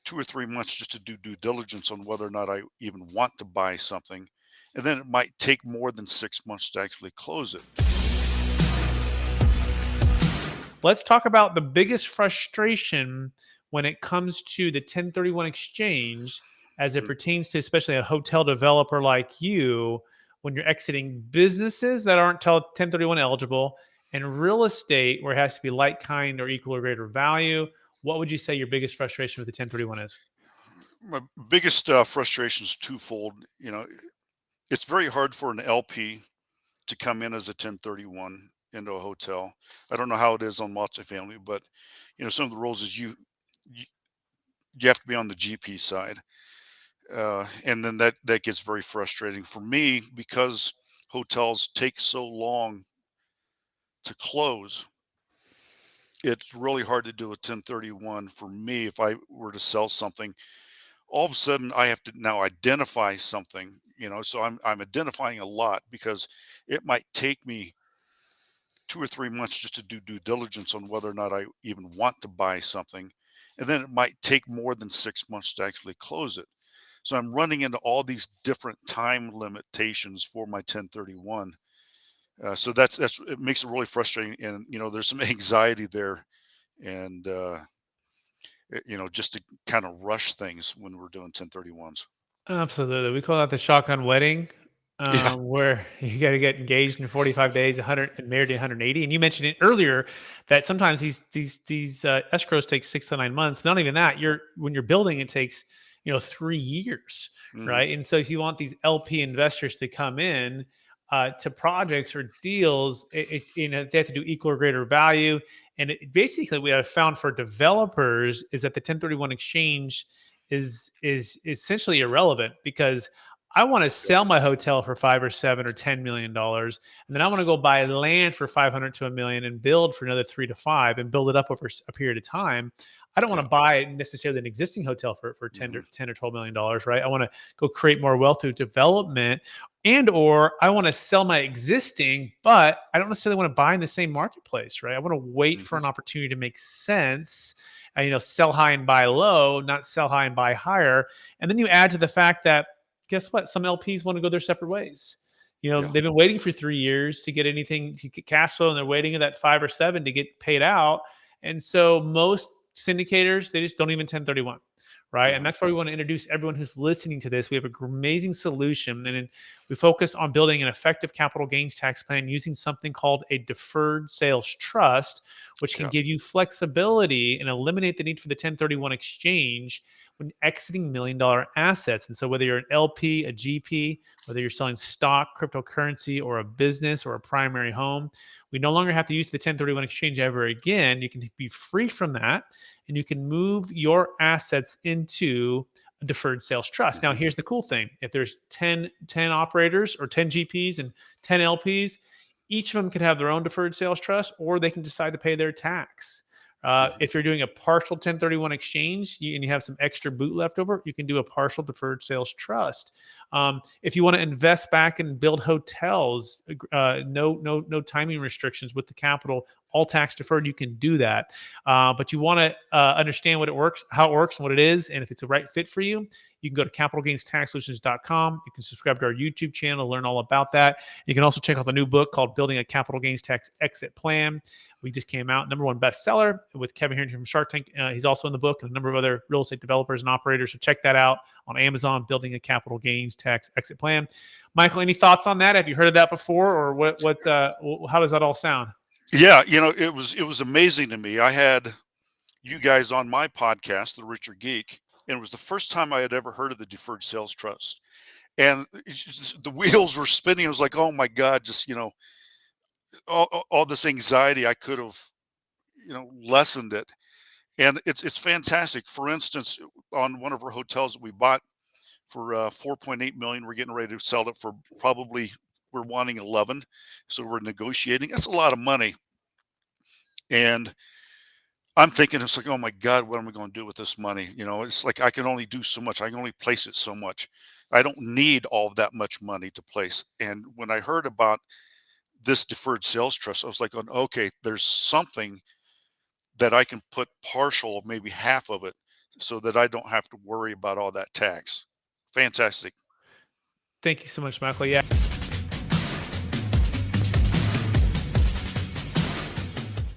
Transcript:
2 or 3 months just to do due diligence on whether or not I even want to buy something. And then it might take more than 6 months to actually close it. Let's talk about the biggest frustration when it comes to the 1031 exchange as it Mm. pertains to especially a hotel developer like you when you're exiting businesses that aren't 1031 eligible and real estate where it has to be like, kind, or equal or greater value. What would you say your biggest frustration with the 1031 is? My biggest frustration is twofold. It's very hard for an LP to come in as a 1031 into a hotel. I don't know how it is on multifamily, but some of the rules is you, you have to be on the GP side, and then that gets very frustrating for me because hotels take so long to close. It's really hard to do a 1031 for me if I were to sell something. All of a sudden, I have to now identify something. So I'm identifying a lot because it might take me 2 or 3 months just to do due diligence on whether or not I even want to buy something. And then it might take more than 6 months to actually close it. So I'm running into all these different time limitations for my 1031. So that's it makes it really frustrating, and there's some anxiety there, and just to kind of rush things when we're doing 1031s. Absolutely. We call that the shotgun wedding, Yeah, where you got to get engaged in 45 days, 100, and married in 180. And you mentioned it earlier that sometimes these escrows take 6 to 9 months. Not even that. When you're building, it takes 3 years, hmm, right? And so if you want these LP investors to come in to projects or deals, they have to do equal or greater value. And basically, we have found for developers is that the 1031 exchange is essentially irrelevant because I want to yeah, sell my hotel for 5 or 7 or $10 million, and then I want to go buy land for 500 to $1 million and build for another 3 to 5 and build it up over a period of time. I don't want yeah, to buy necessarily an existing hotel for 10 hmm, or 10 or $12 million, right? I want to go create more wealth through development, and or I want to sell my existing, but I don't necessarily want to buy in the same marketplace, right? I want to wait for hmm, an opportunity to make sense, sell high and buy low, not sell high and buy higher. And then you add to the fact that guess what? Some LPs want to go their separate ways. yeah, They've been waiting for 3 years to get anything to get cash flow, and they're waiting at that 5 or 7 to get paid out. And so most syndicators, they just don't even 1031. Right. And uh-huh, that's why we want to introduce everyone who's listening to this. We have an amazing solution. And we focus on building an effective capital gains tax plan using something called a deferred sales trust, which can yeah, give you flexibility and eliminate the need for the 1031 exchange when exiting $1 million assets. And so, whether you're an LP, a GP, whether you're selling stock, cryptocurrency, or a business or a primary home, we no longer have to use the 1031 exchange ever again. You can be free from that and you can move your assets into a deferred sales trust. Now, hmm, here's the cool thing: if there's 10 operators or 10 GPs and 10 LPs, each of them can have their own deferred sales trust, or they can decide to pay their tax. hmm, If you're doing a partial 1031 exchange and you have some extra boot left over, you can do a partial deferred sales trust. If you want to invest back and build hotels, no timing restrictions with the capital, all tax deferred, you can do that. But you want to understand what it works, how it works, and what it is, and if it's a right fit for you, you can go to capitalgainstaxsolutions.com. You can subscribe to our YouTube channel, learn all about that. You can also check out the new book called Building a Capital Gains Tax Exit Plan. We just came out, #1 bestseller with Kevin Harrington from Shark Tank. He's also in the book and a number of other real estate developers and operators. So check that out on Amazon, Building a Capital Gains Tax Exit Plan. Michael, any thoughts on that? Have you heard of that before, or how does that all sound? yeah. It was amazing to me. I had you guys on my podcast, the Richard Geek, and it was the first time I had ever heard of the Deferred Sales Trust. And the wheels were spinning. I was like, oh my God, just all this anxiety, I could have lessened it. And it's fantastic. For instance, on one of our hotels that we bought for 4.8 million, we're getting ready to sell it for probably, we're wanting 11, so we're negotiating. That's a lot of money, and I'm thinking, it's like, oh my God, what am I going to do with this money? It's like I can only do so much. I can only place it so much. I don't need all of that much money to place. And when I heard about this deferred sales trust, I was like, okay, there's something that I can put partial, maybe half of it, so that I don't have to worry about all that tax. Fantastic. Thank you so much, Michael. Yeah.